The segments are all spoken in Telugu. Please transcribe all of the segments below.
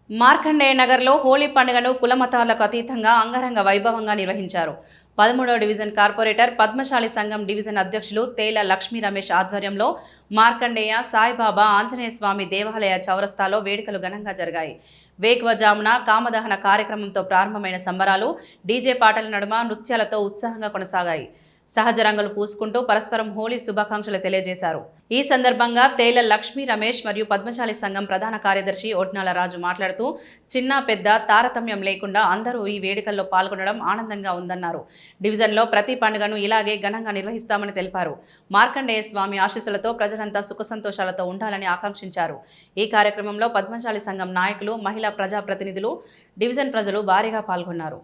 మార్కండేయ నగర్లో హోలీ పండుగను కులమతాలకు అతీతంగా అంగరంగ వైభవంగా నిర్వహించారు. 13వ డివిజన్ కార్పొరేటర్ పద్మశాలి సంఘం డివిజన్ అధ్యక్షులు తేల లక్ష్మీ రమేష్ ఆధ్వర్యంలో మార్కండేయ సాయిబాబా ఆంజనేయ స్వామి దేవాలయ చౌరస్తాలో వేడుకలు ఘనంగా జరిగాయి. వేకువజామున కామదహన కార్యక్రమంతో ప్రారంభమైన సంబరాలు డీజే పాటల నడుమ నృత్యాలతో ఉత్సాహంగా కొనసాగాయి. సహజ రంగులు పూసుకుంటూ పరస్పరం హోలీ శుభాకాంక్షలు తెలియజేశారు. ఈ సందర్భంగా తేల లక్ష్మీ రమేష్ మరియు పద్మశాలి సంఘం ప్రధాన కార్యదర్శి ఒట్నాల రాజు మాట్లాడుతూ చిన్న పెద్ద తారతమ్యం లేకుండా అందరూ ఈ వేడుకల్లో పాల్గొనడం ఆనందంగా ఉందన్నారు. డివిజన్లో ప్రతి పండుగను ఇలాగే ఘనంగా నిర్వహిస్తామని తెలిపారు. మార్కండేయ స్వామి ఆశీస్సులతో ప్రజలంతా సుఖ సంతోషాలతో ఉండాలని ఆకాంక్షించారు. ఈ కార్యక్రమంలో పద్మశాలి సంఘం నాయకులు, మహిళా ప్రజాప్రతినిధులు, డివిజన్ ప్రజలు భారీగా పాల్గొన్నారు.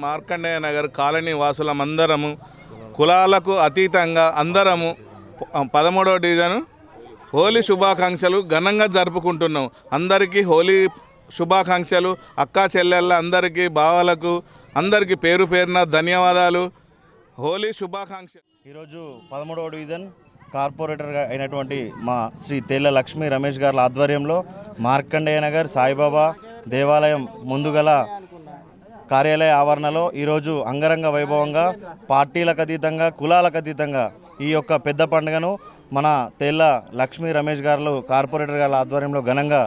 మార్కండేయ నగర్ కాలనీ వాసులమందరము కులాలకు అతీతంగా అందరము 13వ డివిజన్ హోలీ శుభాకాంక్షలు ఘనంగా జరుపుకుంటున్నాం. అందరికీ హోలీ శుభాకాంక్షలు. అక్కా చెల్లెళ్ళ అందరికీ, బావలకు అందరికీ పేరు పేరున ధన్యవాదాలు. హోలీ శుభాకాంక్షలు. ఈరోజు 13వ డివిజన్ కార్పొరేటర్ అయినటువంటి మా శ్రీ తేల లక్ష్మీ రమేష్ గారి ఆధ్వర్యంలో మార్కండేయ నగర్ సాయిబాబా దేవాలయం ముందుగల కార్యాలయ ఆవరణలో ఈరోజు అంగరంగ వైభవంగా పార్టీలకు అతీతంగా, కులాలకు అతీతంగా ఈ యొక్క పెద్ద పండుగను మన తేల లక్ష్మీ రమేష్ గారు కార్పొరేటర్ గారి ఆధ్వర్యంలో ఘనంగా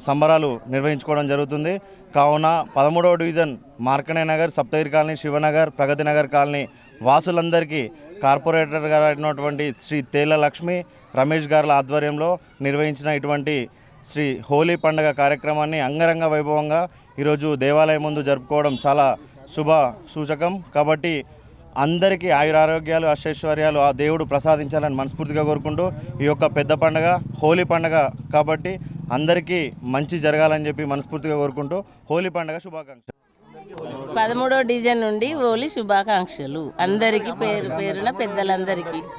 సంబరాలు నిర్వహించుకోవడం జరుగుతుంది. కావున 13వ division Markandeya Nagar, Saptagiri colony, Shivanagar, Pragathi Nagar colony వాసులందరికీ corporator గారు అయినటువంటి శ్రీ తేల లక్ష్మీ రమేష్ గారి ఆధ్వర్యంలో నిర్వహించిన ఇటువంటి శ్రీ హోలీ పండుగ కార్యక్రమాన్ని అంగరంగ వైభవంగా ఈరోజు దేవాలయం ముందు జరుపుకోవడం చాలా శుభ సూచకం. కాబట్టి అందరికీ ఆయురారోగ్యాలు, అష్టైశ్వర్యాలు ఆ దేవుడు ప్రసాదించాలని మనస్ఫూర్తిగా కోరుకుంటూ ఈ యొక్క పెద్ద పండుగ హోలీ పండుగ కాబట్టి అందరికీ మంచి జరగాలని చెప్పి మనస్ఫూర్తిగా కోరుకుంటూ హోలీ పండుగ శుభాకాంక్షలు. 13వ డివిజన్ నుండి హోలీ శుభాకాంక్షలు అందరికీ, పేరు పేరున పెద్దలందరికీ.